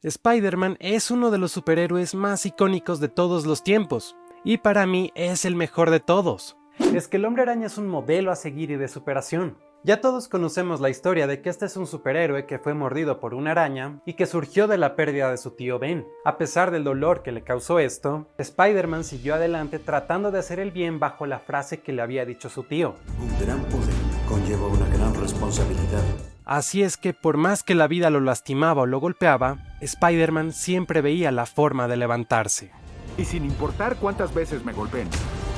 Spider-Man es uno de los superhéroes más icónicos de todos los tiempos, y para mí es el mejor de todos. Es que el Hombre Araña es un modelo a seguir y de superación. Ya todos conocemos la historia de que este es un superhéroe que fue mordido por una araña y que surgió de la pérdida de su tío Ben. A pesar del dolor que le causó esto, Spider-Man siguió adelante tratando de hacer el bien bajo la frase que le había dicho su tío: Un gran poder conlleva una gran responsabilidad. Así es que por más que la vida lo lastimaba o lo golpeaba, Spider-Man siempre veía la forma de levantarse. Y sin importar cuántas veces me golpeen,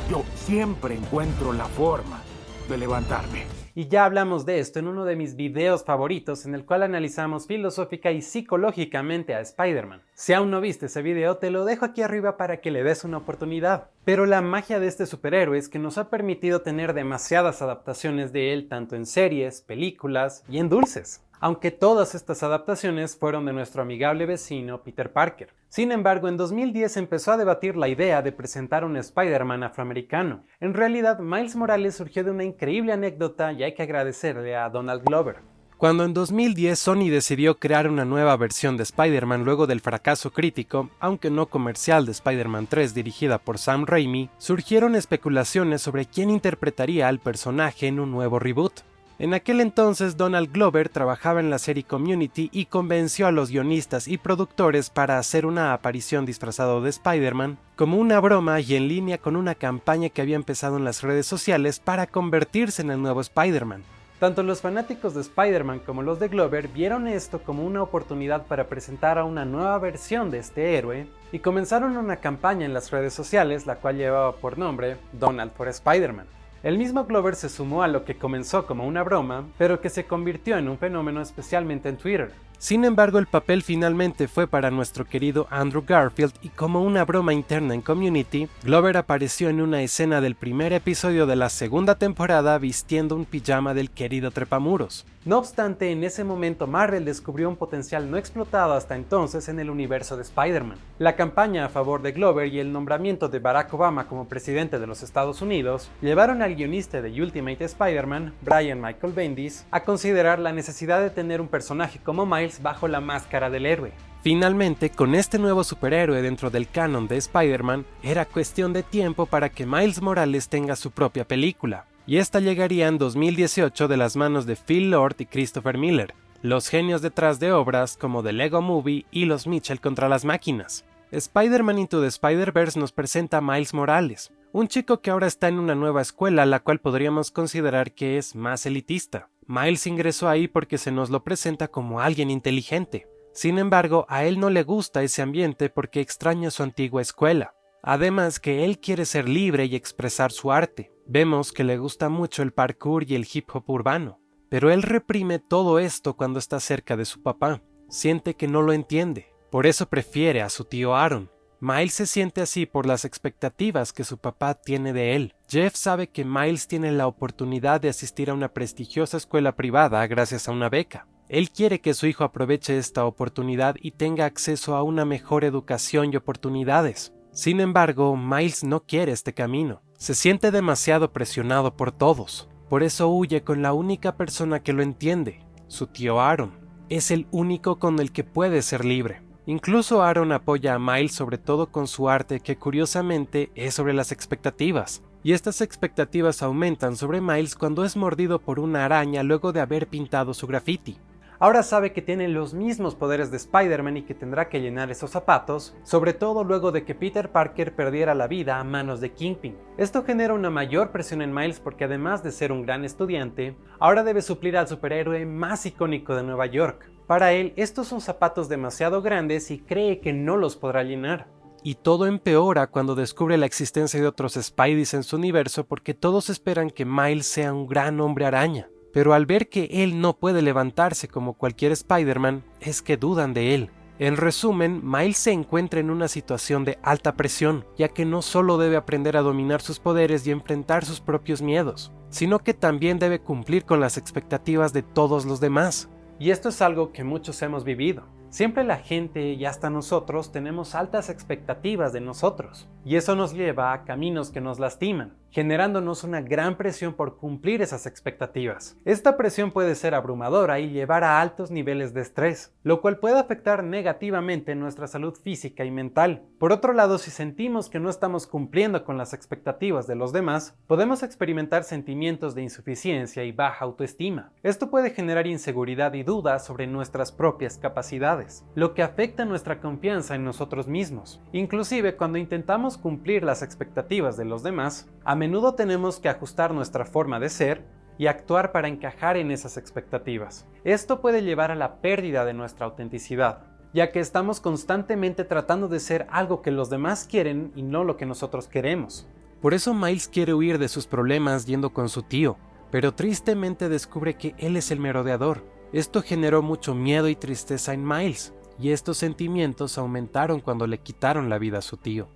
yo siempre encuentro la forma de levantarme. Y ya hablamos de esto en uno de mis videos favoritos, en el cual analizamos filosófica y psicológicamente a Spider-Man. Si aún no viste ese video, te lo dejo aquí arriba para que le des una oportunidad. Pero la magia de este superhéroe es que nos ha permitido tener demasiadas adaptaciones de él, tanto en series, películas y en dulces. Aunque todas estas adaptaciones fueron de nuestro amigable vecino Peter Parker. Sin embargo, en 2010 empezó a debatir la idea de presentar un Spider-Man afroamericano. En realidad, Miles Morales surgió de una increíble anécdota y hay que agradecerle a Donald Glover. Cuando en 2010 Sony decidió crear una nueva versión de Spider-Man luego del fracaso crítico, aunque no comercial, de Spider-Man 3 dirigida por Sam Raimi, surgieron especulaciones sobre quién interpretaría al personaje en un nuevo reboot. En aquel entonces Donald Glover trabajaba en la serie Community y convenció a los guionistas y productores para hacer una aparición disfrazado de Spider-Man como una broma y en línea con una campaña que había empezado en las redes sociales para convertirse en el nuevo Spider-Man. Tanto los fanáticos de Spider-Man como los de Glover vieron esto como una oportunidad para presentar a una nueva versión de este héroe y comenzaron una campaña en las redes sociales, la cual llevaba por nombre Donald for Spider-Man. El mismo Glover se sumó a lo que comenzó como una broma, pero que se convirtió en un fenómeno especialmente en Twitter. Sin embargo, el papel finalmente fue para nuestro querido Andrew Garfield y como una broma interna en Community, Glover apareció en una escena del primer episodio de la segunda temporada vistiendo un pijama del querido Trepamuros. No obstante, en ese momento Marvel descubrió un potencial no explotado hasta entonces en el universo de Spider-Man. La campaña a favor de Glover y el nombramiento de Barack Obama como presidente de los Estados Unidos llevaron al guionista de Ultimate Spider-Man, Brian Michael Bendis, a considerar la necesidad de tener un personaje como Miles bajo la máscara del héroe. Finalmente, con este nuevo superhéroe dentro del canon de Spider-Man, era cuestión de tiempo para que Miles Morales tenga su propia película, y esta llegaría en 2018 de las manos de Phil Lord y Christopher Miller, los genios detrás de obras como The Lego Movie y Los Mitchell contra las máquinas. Spider-Man Into the Spider-Verse nos presenta a Miles Morales, un chico que ahora está en una nueva escuela, la cual podríamos considerar que es más elitista. Miles ingresó ahí porque se nos lo presenta como alguien inteligente. Sin embargo, a él no le gusta ese ambiente porque extraña su antigua escuela. Además que él quiere ser libre y expresar su arte. Vemos que le gusta mucho el parkour y el hip hop urbano. Pero él reprime todo esto cuando está cerca de su papá. Siente que no lo entiende. Por eso prefiere a su tío Aaron. Miles se siente así por las expectativas que su papá tiene de él. Jeff sabe que Miles tiene la oportunidad de asistir a una prestigiosa escuela privada gracias a una beca. Él quiere que su hijo aproveche esta oportunidad y tenga acceso a una mejor educación y oportunidades. Sin embargo, Miles no quiere este camino. Se siente demasiado presionado por todos. Por eso huye con la única persona que lo entiende, su tío Aaron. Es el único con el que puede ser libre. Incluso Aaron apoya a Miles sobre todo con su arte, que curiosamente es sobre las expectativas. Y estas expectativas aumentan sobre Miles cuando es mordido por una araña luego de haber pintado su graffiti. Ahora sabe que tiene los mismos poderes de Spider-Man y que tendrá que llenar esos zapatos, sobre todo luego de que Peter Parker perdiera la vida a manos de Kingpin. Esto genera una mayor presión en Miles porque además de ser un gran estudiante, ahora debe suplir al superhéroe más icónico de Nueva York. Para él, estos son zapatos demasiado grandes y cree que no los podrá llenar. Y todo empeora cuando descubre la existencia de otros Spideys en su universo porque todos esperan que Miles sea un gran hombre araña. Pero al ver que él no puede levantarse como cualquier Spider-Man, es que dudan de él. En resumen, Miles se encuentra en una situación de alta presión, ya que no solo debe aprender a dominar sus poderes y enfrentar sus propios miedos, sino que también debe cumplir con las expectativas de todos los demás. Y esto es algo que muchos hemos vivido. Siempre la gente y hasta nosotros tenemos altas expectativas de nosotros. y eso nos lleva a caminos que nos lastiman, generándonos una gran presión por cumplir esas expectativas. Esta presión puede ser abrumadora y llevar a altos niveles de estrés, lo cual puede afectar negativamente nuestra salud física y mental. Por otro lado, si sentimos que no estamos cumpliendo con las expectativas de los demás, podemos experimentar sentimientos de insuficiencia y baja autoestima. Esto puede generar inseguridad y dudas sobre nuestras propias capacidades, lo que afecta nuestra confianza en nosotros mismos. Inclusive, cuando intentamos cumplir las expectativas de los demás, a menudo tenemos que ajustar nuestra forma de ser y actuar para encajar en esas expectativas. Esto puede llevar a la pérdida de nuestra autenticidad, ya que estamos constantemente tratando de ser algo que los demás quieren y no lo que nosotros queremos. Por eso Miles quiere huir de sus problemas yendo con su tío, pero tristemente descubre que él es el merodeador. Esto generó mucho miedo y tristeza en Miles, y estos sentimientos aumentaron cuando le quitaron la vida a su tío.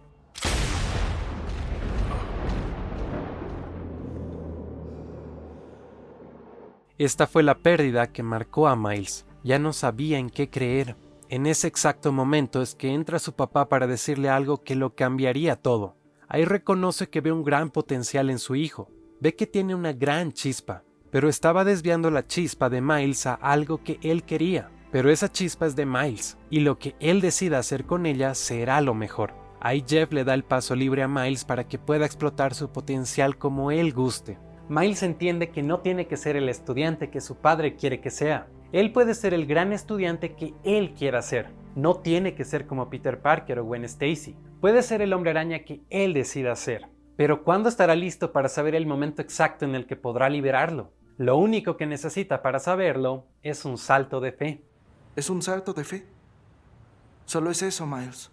Esta fue la pérdida que marcó a Miles. Ya no sabía en qué creer. En ese exacto momento es que entra su papá para decirle algo que lo cambiaría todo. Ahí reconoce que ve un gran potencial en su hijo. Ve que tiene una gran chispa, pero estaba desviando la chispa de Miles a algo que él quería. Pero esa chispa es de Miles, y lo que él decida hacer con ella será lo mejor. Ahí Jeff le da el paso libre a Miles para que pueda explotar su potencial como él guste. Miles entiende que no tiene que ser el estudiante que su padre quiere que sea. Él puede ser el gran estudiante que él quiera ser. No tiene que ser como Peter Parker o Gwen Stacy. Puede ser el hombre araña que él decida ser. Pero ¿cuándo estará listo para saber el momento exacto en el que podrá liberarlo? Lo único que necesita para saberlo es un salto de fe. Es un salto de fe. Solo es eso, Miles.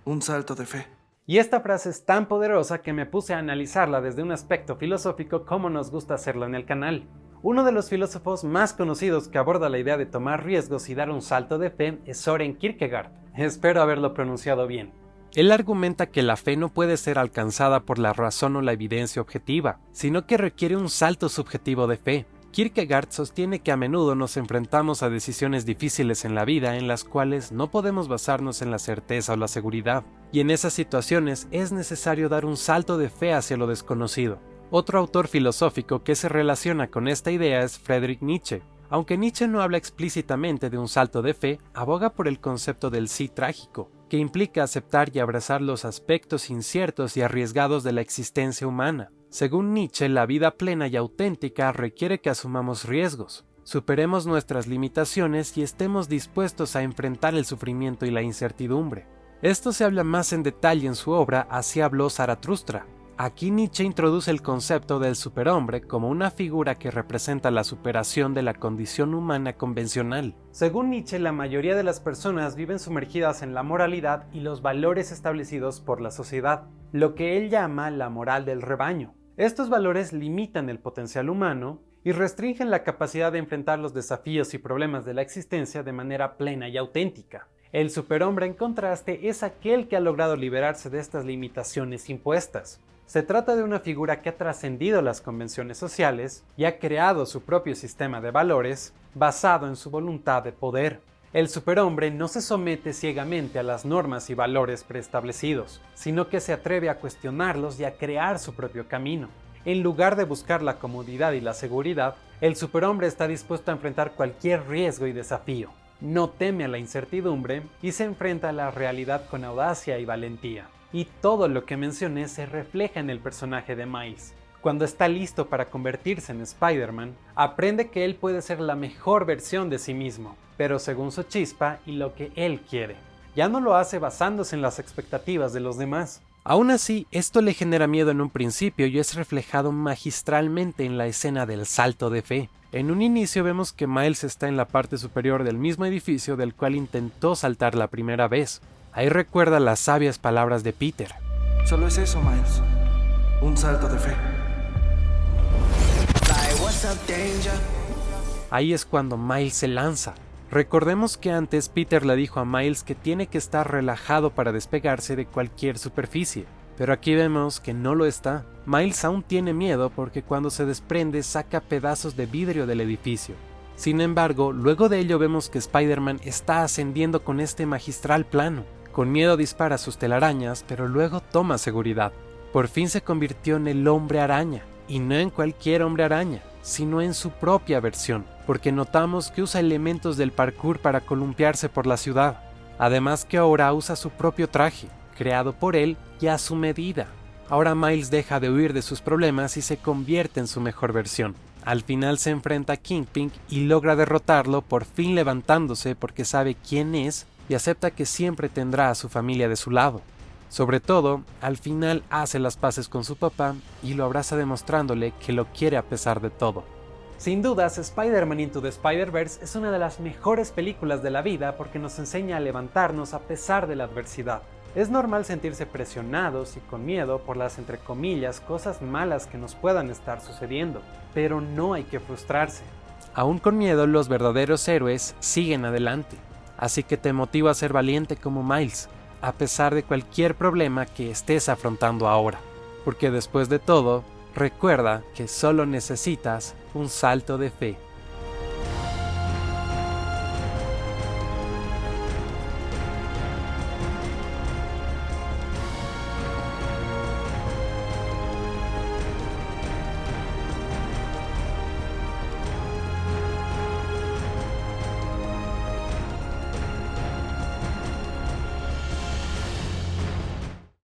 Un salto de fe. Y esta frase es tan poderosa que me puse a analizarla desde un aspecto filosófico como nos gusta hacerlo en el canal. Uno de los filósofos más conocidos que aborda la idea de tomar riesgos y dar un salto de fe es Søren Kierkegaard. Espero haberlo pronunciado bien. Él argumenta que la fe no puede ser alcanzada por la razón o la evidencia objetiva, sino que requiere un salto subjetivo de fe. Kierkegaard sostiene que a menudo nos enfrentamos a decisiones difíciles en la vida en las cuales no podemos basarnos en la certeza o la seguridad, y en esas situaciones es necesario dar un salto de fe hacia lo desconocido. Otro autor filosófico que se relaciona con esta idea es Friedrich Nietzsche. Aunque Nietzsche no habla explícitamente de un salto de fe, aboga por el concepto del sí trágico, que implica aceptar y abrazar los aspectos inciertos y arriesgados de la existencia humana. Según Nietzsche, la vida plena y auténtica requiere que asumamos riesgos, superemos nuestras limitaciones y estemos dispuestos a enfrentar el sufrimiento y la incertidumbre. Esto se habla más en detalle en su obra Así habló Zaratustra. Aquí Nietzsche introduce el concepto del superhombre como una figura que representa la superación de la condición humana convencional. Según Nietzsche, la mayoría de las personas viven sumergidas en la moralidad y los valores establecidos por la sociedad, lo que él llama la moral del rebaño. Estos valores limitan el potencial humano y restringen la capacidad de enfrentar los desafíos y problemas de la existencia de manera plena y auténtica. El superhombre, en contraste, es aquel que ha logrado liberarse de estas limitaciones impuestas. Se trata de una figura que ha trascendido las convenciones sociales y ha creado su propio sistema de valores basado en su voluntad de poder. El superhombre no se somete ciegamente a las normas y valores preestablecidos, sino que se atreve a cuestionarlos y a crear su propio camino. En lugar de buscar la comodidad y la seguridad, el superhombre está dispuesto a enfrentar cualquier riesgo y desafío. No teme a la incertidumbre y se enfrenta a la realidad con audacia y valentía. Y todo lo que mencioné se refleja en el personaje de Miles. Cuando está listo para convertirse en Spider-Man, aprende que él puede ser la mejor versión de sí mismo, pero según su chispa y lo que él quiere. Ya no lo hace basándose en las expectativas de los demás. Aún así, esto le genera miedo en un principio y es reflejado magistralmente en la escena del salto de fe. En un inicio vemos que Miles está en la parte superior del mismo edificio del cual intentó saltar la primera vez. Ahí recuerda las sabias palabras de Peter. Solo es eso, Miles. Un salto de fe. Ahí es cuando Miles se lanza. Recordemos que antes Peter le dijo a Miles que tiene que estar relajado para despegarse de cualquier superficie, pero aquí vemos que no lo está. Miles aún tiene miedo porque cuando se desprende saca pedazos de vidrio del edificio. Sin embargo, luego de ello vemos que Spider-Man está ascendiendo con este magistral plano. Con miedo dispara sus telarañas, pero luego toma seguridad. Por fin se convirtió en el hombre araña, y no en cualquier hombre araña, sino en su propia versión, porque notamos que usa elementos del parkour para columpiarse por la ciudad. Además que ahora usa su propio traje, creado por él y a su medida. Ahora Miles deja de huir de sus problemas y se convierte en su mejor versión. Al final se enfrenta a Kingpin y logra derrotarlo, por fin levantándose porque sabe quién es y acepta que siempre tendrá a su familia de su lado. Sobre todo, al final hace las paces con su papá y lo abraza demostrándole que lo quiere a pesar de todo. Sin dudas, Spider-Man Into the Spider-Verse es una de las mejores películas de la vida porque nos enseña a levantarnos a pesar de la adversidad. Es normal sentirse presionados y con miedo por las, entre comillas, cosas malas que nos puedan estar sucediendo, pero no hay que frustrarse. Aún con miedo, los verdaderos héroes siguen adelante, así que te motivo a ser valiente como Miles, a pesar de cualquier problema que estés afrontando ahora, porque después de todo, recuerda que solo necesitas un salto de fe.